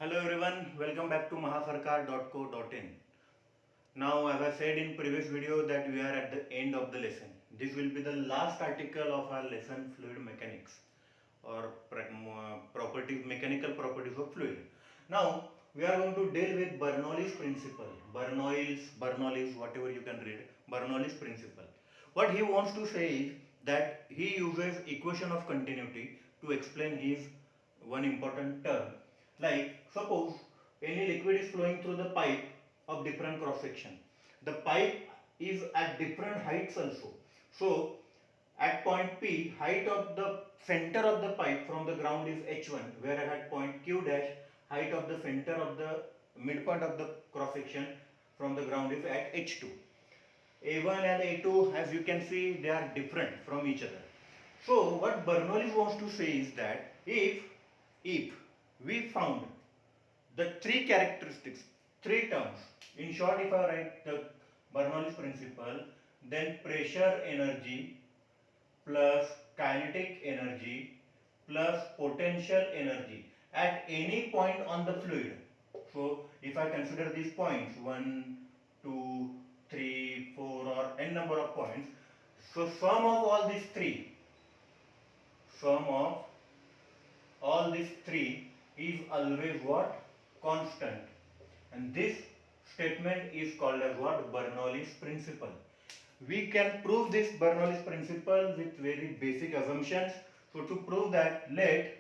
Hello everyone, welcome back to mahafarkar.co.in. Now, as I said in previous video that we are at the end of the lesson. This will be the last article of our lesson fluid mechanics or mechanical properties of fluid. Now, we are going to deal with Bernoulli's principle. Bernoulli's, whatever you can read, Bernoulli's principle. What he wants to say is that he uses equation of continuity to explain his one important term. Like, suppose any liquid is flowing through the pipe of different cross section. The pipe is at different heights also. So, at point P, height of the center of the pipe from the ground is h1, whereas at point Q dash, height of the center of the midpoint of the cross section from the ground is at h2. A1 and A2, as you can see, they are different from each other. So what Bernoulli wants to say is that if we found the three characteristics, three terms, in short, if I write the Bernoulli's principle, then pressure energy plus kinetic energy plus potential energy at any point on the fluid. So if I consider these points 1, 2, 3, 4 or n number of points, so sum of all these three is always what? Constant. And this statement is called as what? Bernoulli's principle. We can prove this Bernoulli's principle with very basic assumptions. So to prove that, let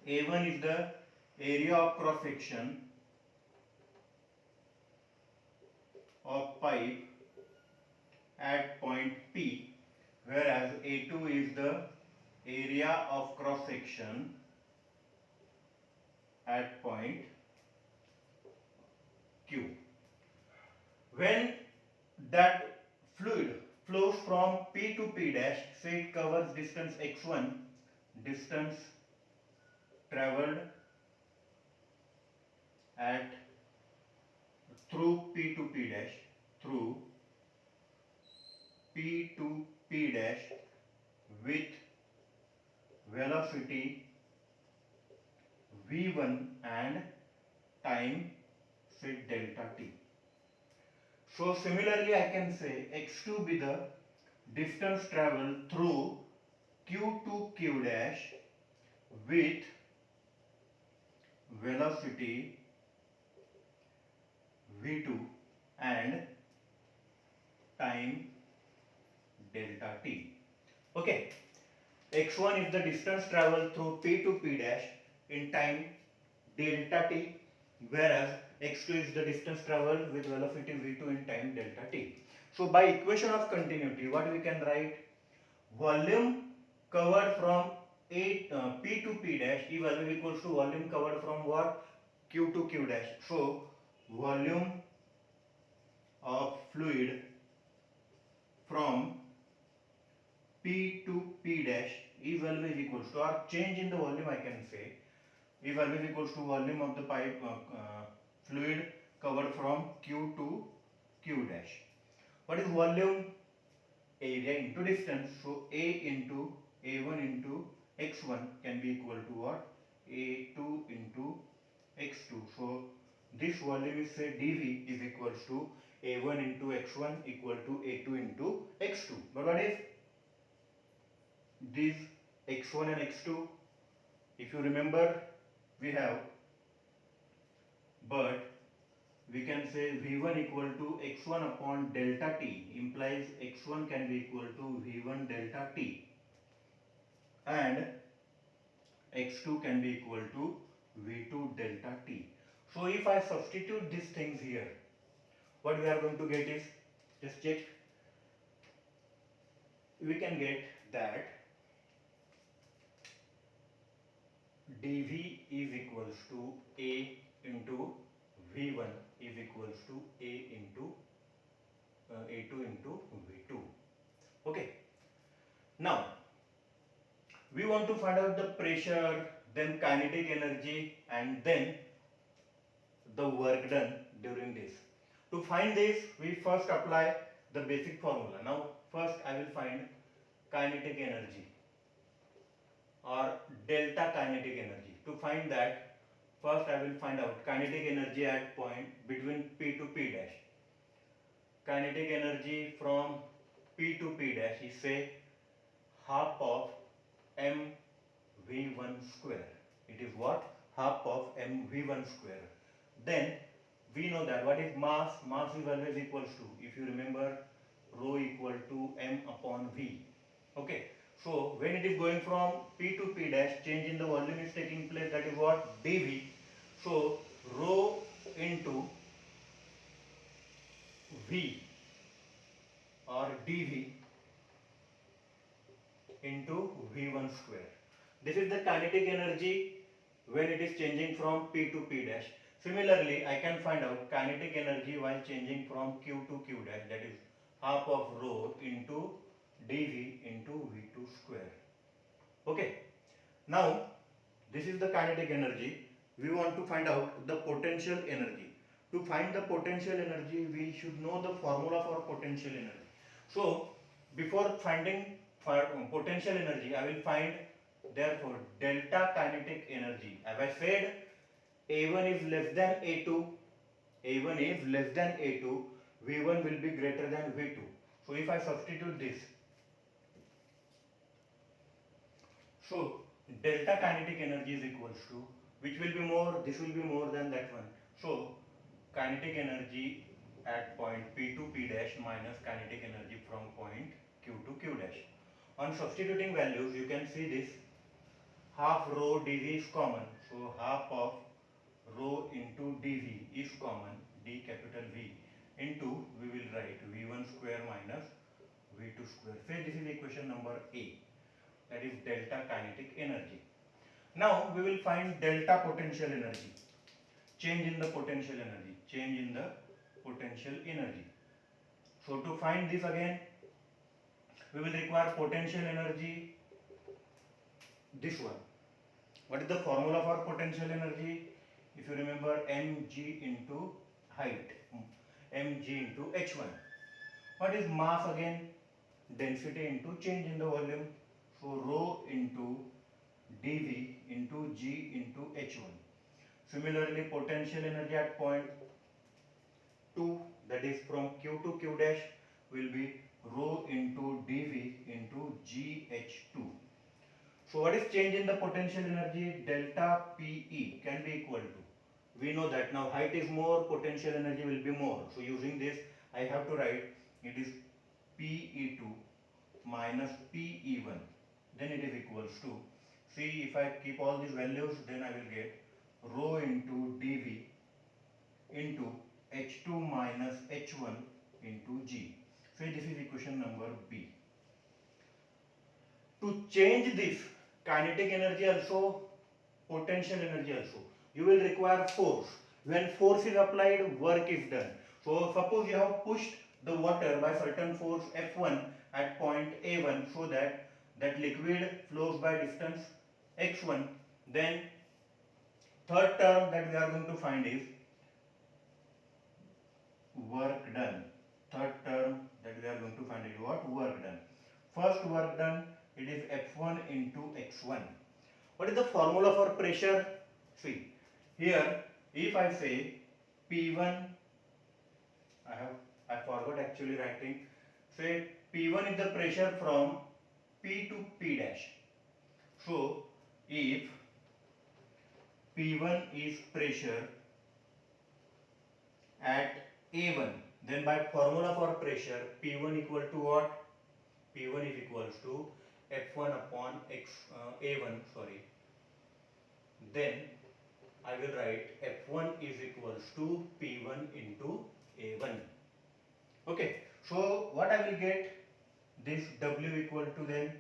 A1 is the area of cross section of pipe at point P, whereas A2 is the area of cross section at point Q. When that fluid flows from P to P dash, say it covers distance x1, distance traveled at through P to P dash, through P to P dash with velocity v1 and time, say delta t. So similarly I can say x2 be the distance traveled through Q to Q dash with velocity v2 and time delta t. Okay, x1 is the distance traveled through P to P dash in time delta t, whereas x2 is the distance traveled with velocity v2 in time delta t. So by equation of continuity, what we can write? Volume covered from P to P dash is always equals to volume covered from what? Q to Q dash. So volume of fluid from P to P dash is always equals to, or change in the volume I can say, is always equals to volume of the pipe fluid covered from Q to Q dash. What is volume? Area into distance. So A into A1 into x1 can be equal to what? A2 into x2. So this volume is, say, dV is equals to A1 into x1 equal to A2 into x2. But what is these x1 and x2? If you remember, we have, but we can say v1 equal to x1 upon delta t, implies x1 can be equal to v1 delta t and x2 can be equal to v2 delta t. So if I substitute these things here, what we are going to get is, just check, we can get that dV is equals to A into v1 is equals to A into A2 into v2. Okay. Now we want to find out the pressure, then kinetic energy, and then the work done during this. To find this, we first apply the basic formula. Now first I will find kinetic energy or delta kinetic energy. To find that, First I will find out kinetic energy at point between P to P dash. Kinetic energy from P to P dash is say half of mv1 square. It is what? Half of mv1 square. Then we know that what is mass? Mass is always equals to, if you remember, rho equal to m upon v. Okay. So when it is going from P to P dash, change in the volume is taking place, that is what? dV. So rho into V or dV into V1 square. This is the kinetic energy when it is changing from P to P dash. Similarly, I can find out kinetic energy while changing from Q to Q dash, that is half of rho into dV into V2 square. Okay. Now, this is the kinetic energy. We want to find out the potential energy. To find the potential energy, we should know the formula for potential energy. So, before finding potential energy, I will find therefore delta kinetic energy. As I said, A1 is less than A2, A1 is less than A2, V1 will be greater than V2. So, if I substitute this, so delta kinetic energy is equals to, which will be more, this will be more than that one. So, kinetic energy at point P to P dash minus kinetic energy from point Q to Q dash. On substituting values, you can see this half rho dV is common. So, half of rho into dV is common, d capital V, into we will write V1 square minus V2 square. Say this is equation number A, that is delta kinetic energy. Now, we will find delta potential energy. Change in the potential energy. Change in the potential energy. So, to find this again, we will require potential energy, this one. What is the formula for potential energy? If you remember, mg into height, mg into h1. What is mass again? Density into change in the volume. So, rho into dV into g into h1. Similarly, potential energy at point 2, that is from Q to Q dash, will be rho into dV into gh2. So what is change in the potential energy? Delta PE can be equal to, we know that now height is more, potential energy will be more. So using this, I have to write it is PE2 minus PE1. Then it is equals to, see if I keep all these values, then I will get rho into dV into h2 minus h1 into g. So this is equation number B. To change this kinetic energy also, potential energy also, you will require force. When force is applied, work is done. So suppose you have pushed the water by certain force F1 at point A1 so that liquid flows by distance x1, then third term that we are going to find is work done. Third term that we are going to find is what? Work done. First work done, it is F1 into x1. What is the formula for pressure? See, here if I say P1, I forgot actually writing. Say P1 is the pressure from P to P dash. So if P1 is pressure at A1, then by formula for pressure, P1 equal to what? P1 is equals to F1 upon A1, sorry. Then I will write F1 is equals to P1 into A1. Okay, so what I will get? This W equal to, then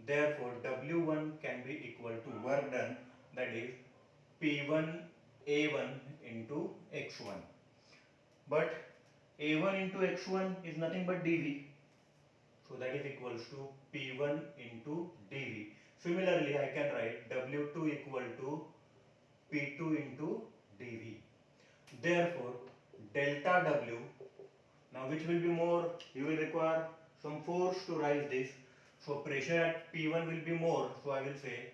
therefore W1 can be equal to work done, that is P1 A1 into x1. But A1 into x1 is nothing but dV. So that is equals to P1 into dV. Similarly, I can write W2 equal to P2 into dV. Therefore, delta W, now which will be more? You will require some force to rise this. So pressure at P1 will be more. So I will say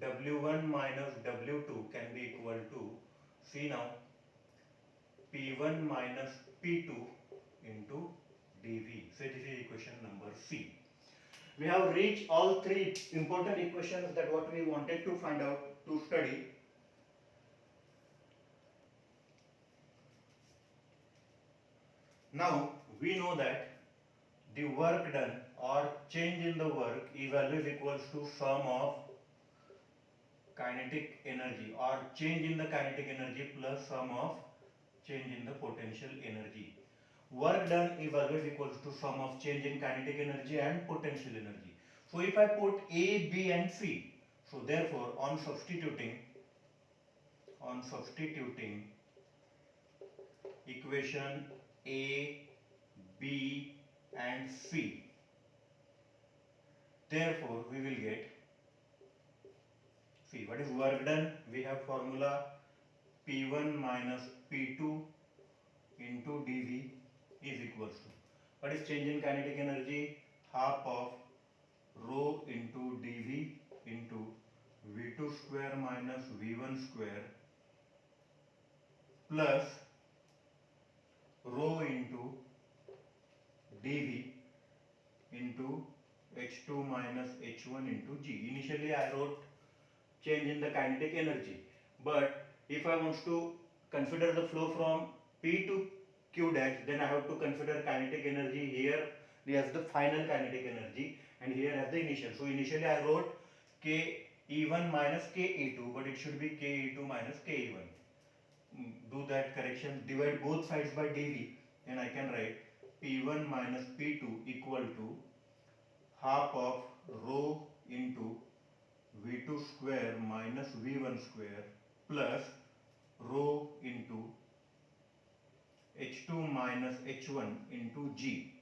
W1 minus W2 can be equal to, see now, P1 minus P2 into dV. So this is equation number C. We have reached all three important equations that what we wanted to find out to study. Now we know that the work done or change in the work is always equals to sum of kinetic energy or change in the kinetic energy plus sum of change in the potential energy. Work done is always equals to sum of change in kinetic energy and potential energy. So if I put A, B and C, so therefore on substituting equation A, B and C, therefore we will get, see what is work done, we have formula P1 minus P2 into dV is equals to, what is change in kinetic energy, half of rho into dV into V2 square minus V1 square plus rho into dV into H2 minus H1 into G. Initially I wrote change in the kinetic energy, but if I want to consider the flow from P to Q dash, then I have to consider kinetic energy here as the final kinetic energy and here as the initial. So initially I wrote K E1 minus K E2, but it should be K E2 minus K E1. Do that correction, divide both sides by dV, and I can write P1 minus P2 equal to half of rho into V2 square minus V1 square plus rho into H2 minus H1 into G.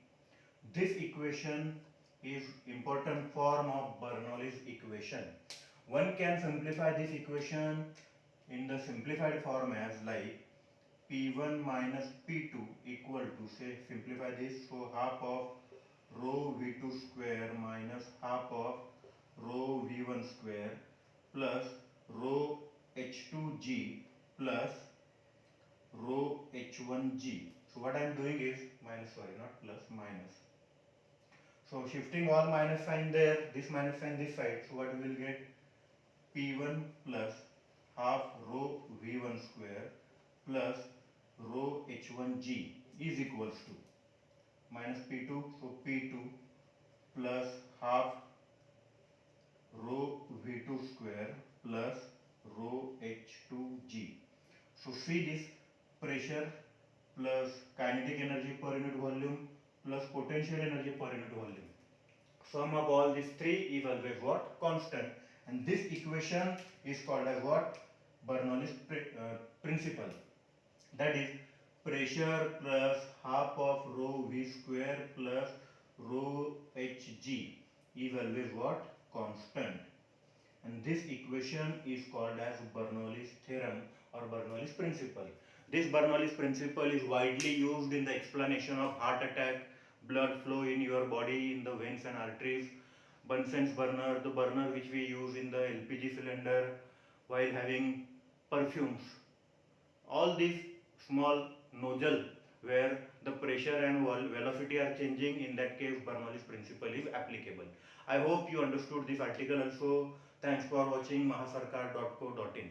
This equation is important form of Bernoulli's equation. One can simplify this equation in the simplified form as like P1 minus P2 equal to, say, simplify this, so half of rho V2 square minus half of rho V1 square plus rho H2G plus rho H1G. So what I am doing is minus, sorry, not plus, minus. So shifting all minus sign there, this minus sign this side, so what we will get, P1 plus half rho V1 square plus rho H1G is equals to minus P2, so P2 plus half rho V2 square plus rho H2G. So see this, pressure plus kinetic energy per unit volume plus potential energy per unit volume. Sum of all these three is always what? Constant. And this equation is called as what? Bernoulli's principle. That is, pressure plus half of rho V square plus rho Hg is always what? Constant. And this equation is called as Bernoulli's theorem or Bernoulli's principle. This Bernoulli's principle is widely used in the explanation of heart attack, blood flow in your body in the veins and arteries, Bunsen's burner, the burner which we use in the LPG cylinder while having perfumes. All these small nozzle where the pressure and velocity are changing, in that case Bernoulli's principle is applicable. I hope you understood this article also. Thanks for watching mahasarkar.co.in.